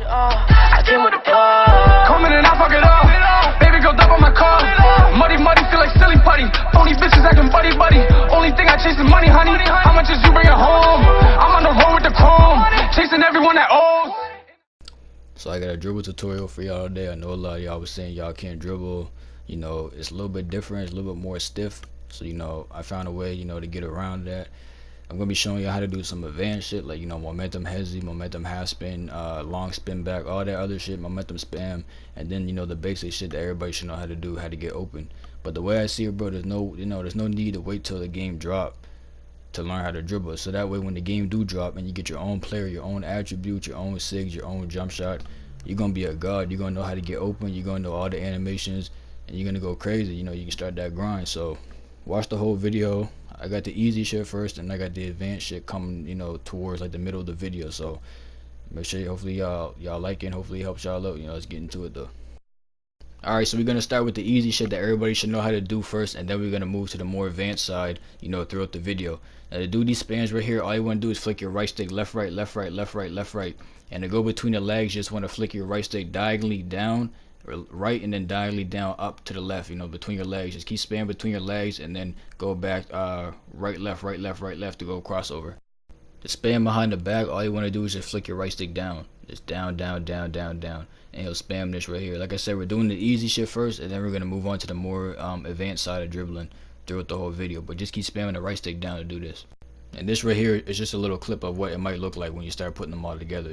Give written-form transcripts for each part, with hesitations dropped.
I came with a plug. Coming and I fuck it up. Baby girl up on my car. Muddy, feel like silly putty. Only bitches acting buddy. Only thing I chase is money, honey. How much is you bringing home? I'm on the road with the chrome. Chasing everyone that owes. So I got a dribble tutorial for y'all today. I know a lot of y'all was saying y'all can't dribble. You know, it's a little bit different. It's a little bit more stiff. So, you know, I found a way, you know, to get around that. I'm gonna be showing you how to do some advanced shit, like, you know, momentum hezzy, momentum half spin, long spin back, all that other shit, momentum spam, and then, you know, the basic shit that everybody should know how to do, how to get open. But the way I see it, bro, there's no need to wait till the game drop to learn how to dribble. So that way when the game do drop and you get your own player, your own attributes, your own sigs, your own jump shot, you're gonna be a god. You're gonna know how to get open, you're gonna know all the animations, and you're gonna go crazy. You know, you can start that grind. So watch the whole video. I got the easy shit first, and I got the advanced shit coming, you know, towards like the middle of the video. So make sure, hopefully y'all like it, and hopefully it helps y'all out. You know, let's get into it though. Alright, so we're gonna start with the easy shit that everybody should know how to do first, and then we're gonna move to the more advanced side, you know, throughout the video. Now to do these spans right here, all you wanna do is flick your right stick left, right, left, right, left, right, left, right, and to go between the legs, you just wanna flick your right stick diagonally down, or right, and then diagonally down up to the left, you know, between your legs. Just keep spamming between your legs, and then go back right, left, right, left, right, left to go crossover. To spam behind the back, all you want to do is just flick your right stick down, just down, down, down, down, down, and you'll spam this right here. Like I said, we're doing the easy shit first, and then we're gonna move on to the more advanced side of dribbling throughout the whole video. But just keep spamming the right stick down to do this. And this right here is just a little clip of what it might look like when you start putting them all together.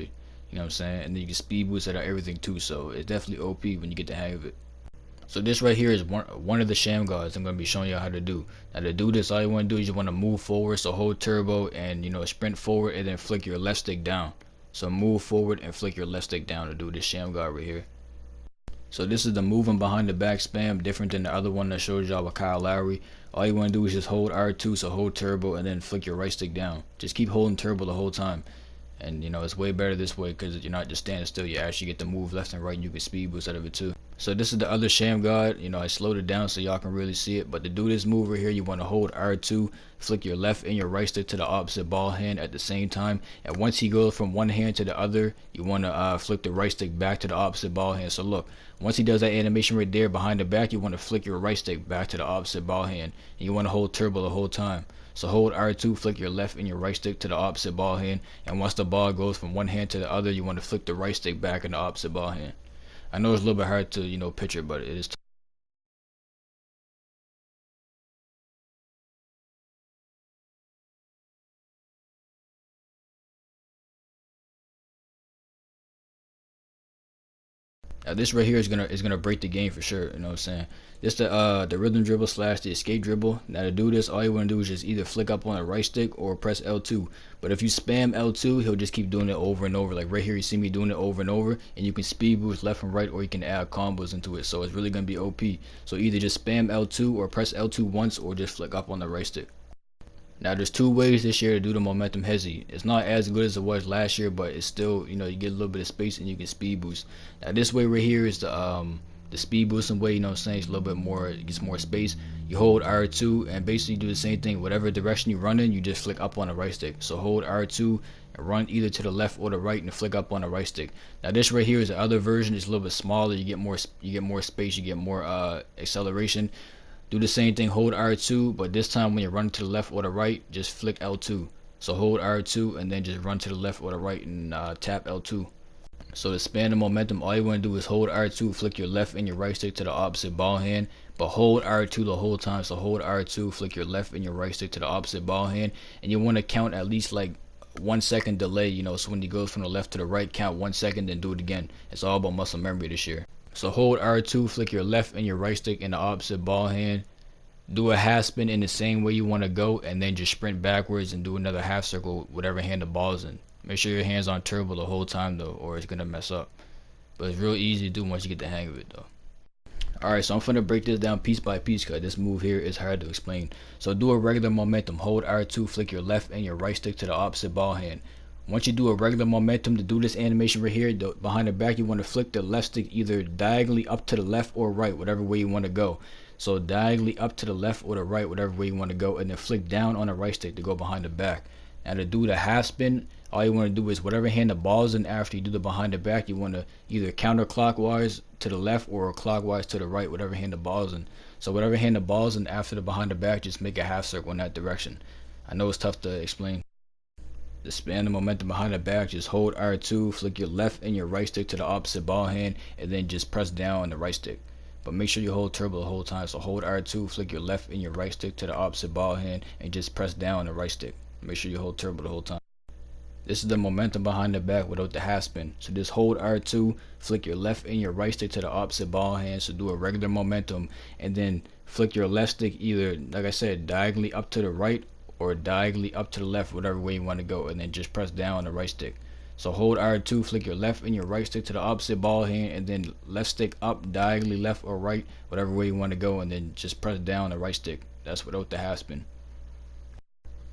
You know what I'm saying? And then you can speed boost it out everything too, so it's definitely OP when you get the hang of it. So this right here is one of the sham guards I'm going to be showing you how to do. Now to do this, all you want to do is you want to move forward, so hold turbo and, you know, sprint forward, and then flick your left stick down. So move forward and flick your left stick down to do this sham guard right here. So this is the moving behind the back spam, different than the other one that shows y'all with Kyle Lowry. All you want to do is just hold R2, so hold turbo, and then flick your right stick down. Just keep holding turbo the whole time. And, you know, it's way better this way because you're not just standing still. You actually get to move left and right, and you can speed boost out of it too. So this is the other sham guard. You know, I slowed it down so y'all can really see it. But to do this move right here, you want to hold R2, flick your left and your right stick to the opposite ball hand at the same time. And once he goes from one hand to the other, you want to flick the right stick back to the opposite ball hand. So look, once he does that animation right there behind the back, you want to flick your right stick back to the opposite ball hand. And you want to hold turbo the whole time. So hold R2, flick your left and your right stick to the opposite ball hand, and once the ball goes from one hand to the other, you want to flick the right stick back in the opposite ball hand. I know it's a little bit hard to, you know, picture, but it is. Now this right here is gonna break the game for sure. You know what I'm saying? This the rhythm dribble / the escape dribble. Now to do this, all you want to do is just either flick up on the right stick or press L2. But if you spam L2, he'll just keep doing it over and over. Like right here, you see me doing it over and over, and you can speed boost left and right, or you can add combos into it. So it's really gonna be OP. So either just spam L2 or press L2 once, or just flick up on the right stick. Now there's two ways this year to do the momentum hezzy. It's not as good as it was last year, but it's still, you know, you get a little bit of space and you can speed boost. Now this way right here is the speed boosting way. You know what I'm saying? It's a little bit more, it gets more space. You hold R2 and basically do the same thing. Whatever direction you run in, you just flick up on the right stick. So hold R2 and run either to the left or the right, and flick up on the right stick. Now this right here is the other version. It's a little bit smaller. You get more space. You get more acceleration. Do the same thing, hold R2, but this time when you run to the left or the right, just flick L2. So hold R2 and then just run to the left or the right and tap L2. So to span the momentum, all you want to do is hold R2, flick your left and your right stick to the opposite ball hand, but hold R2 the whole time. So hold R2, flick your left and your right stick to the opposite ball hand, and you want to count at least like 1 second delay, you know, so when he goes from the left to the right, count 1 second, then do it again. It's all about muscle memory this year. So hold R2, flick your left and your right stick in the opposite ball hand, do a half spin in the same way you want to go, and then just sprint backwards and do another half circle whatever hand the ball's in. Make sure your hand's on turbo the whole time though, or it's gonna mess up. But it's real easy to do once you get the hang of it though. Alright, so I'm finna break this down piece by piece because this move here is hard to explain. So do a regular momentum, hold R2, flick your left and your right stick to the opposite ball hand. Once you do a regular momentum, to do this animation right here, behind the back, you want to flick the left stick either diagonally up to the left or right, whatever way you want to go. So diagonally up to the left or the right, whatever way you want to go, and then flick down on the right stick to go behind the back. Now to do the half spin, all you want to do is whatever hand the ball's in after you do the behind the back, you want to either counterclockwise to the left or clockwise to the right, whatever hand the ball's in. So whatever hand the ball's in after the behind the back, just make a half circle in that direction. I know it's tough to explain. To span the momentum behind the back, just hold R2, flick your left and your right stick to the opposite ball hand, and then just press down on the right stick. But make sure you hold turbo the whole time. So hold R2, flick your left and your right stick to the opposite ball hand, and just press down on the right stick. Make sure you hold turbo the whole time. This is the momentum behind the back without the half spin. So just hold R2, flick your left and your right stick to the opposite ball hand. So do a regular momentum, and then flick your left stick either, like I said, diagonally up to the right or diagonally up to the left, whatever way you want to go, and then just press down on the right stick. So hold R2, flick your left and your right stick to the opposite ball hand, and then left stick up diagonally left or right, whatever way you want to go, and then just press down on the right stick. That's without the half spin.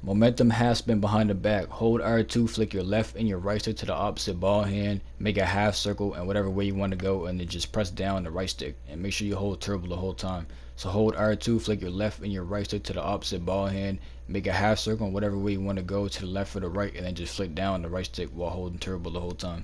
Momentum half spin behind the back. Hold R2, flick your left and your right stick to the opposite ball hand, make a half circle and whatever way you want to go, and then just press down on the right stick, and make sure you hold turbo the whole time. So hold R2, flick your left and your right stick to the opposite ball hand, make a half circle and whatever way you want to go, to the left or the right, and then just flick down on the right stick while holding turbo the whole time.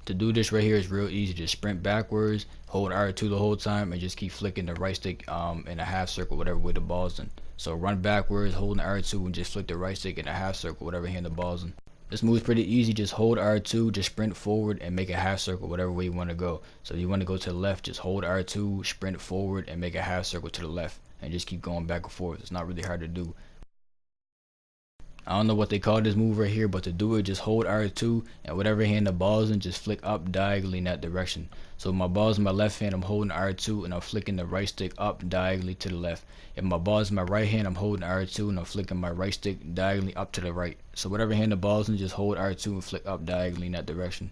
To do this right here is real easy. Just sprint backwards, hold R2 the whole time, and just keep flicking the right stick in a half circle whatever way the ball's in. So run backwards, holding R2, and just flick the right stick in a half circle whatever hand the ball's in. This move is pretty easy. Just hold R2, just sprint forward and make a half circle whatever way you want to go. So if you want to go to the left, just hold R2, sprint forward and make a half circle to the left, and just keep going back and forth. It's not really hard to do. I don't know what they call this move right here, but to do it, just hold R2 and whatever hand the ball's in, just flick up diagonally in that direction. So if my ball's in my left hand, I'm holding R2 and I'm flicking the right stick up diagonally to the left. If my ball's in my right hand, I'm holding R2 and I'm flicking my right stick diagonally up to the right. So whatever hand the ball's in, just hold R2 and flick up diagonally in that direction.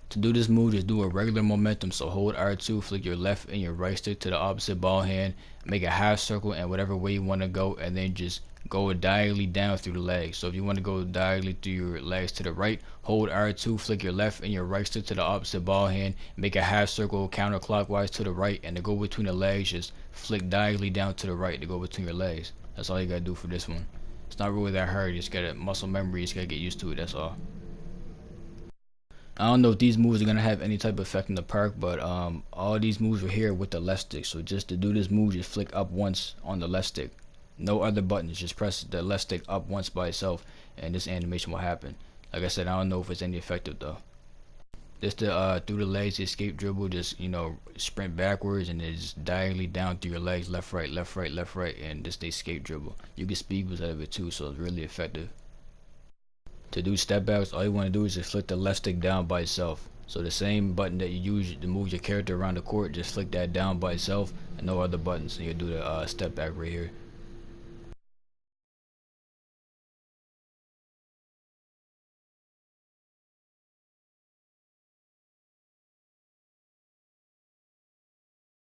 To do this move, just do a regular momentum. So hold R2, flick your left and your right stick to the opposite ball hand, make a half circle and whatever way you want to go, and then just go diagonally down through the legs. So if you want to go diagonally through your legs to the right, hold R2, flick your left and your right stick to the opposite ball hand, make a half circle counterclockwise to the right, and to go between the legs, just flick diagonally down to the right to go between your legs. That's all you gotta do for this one. It's not really that hard. You just gotta muscle memory. You just gotta get used to it. That's all. I don't know if these moves are gonna have any type of effect in the park, but all these moves are here with the left stick. So just to do this move, just flick up once on the left stick. No other buttons. Just press the left stick up once by itself, and this animation will happen. Like I said, I don't know if it's any effective though. Just to through the legs escape dribble, just sprint backwards and then just diagonally down through your legs, left right, left right, left right, and just escape dribble. You get speed boost out of it too, so it's really effective. To do step backs, all you want to do is just flick the left stick down by itself. So the same button that you use to move your character around the court, just flick that down by itself and no other buttons, and you'll do the step back right here.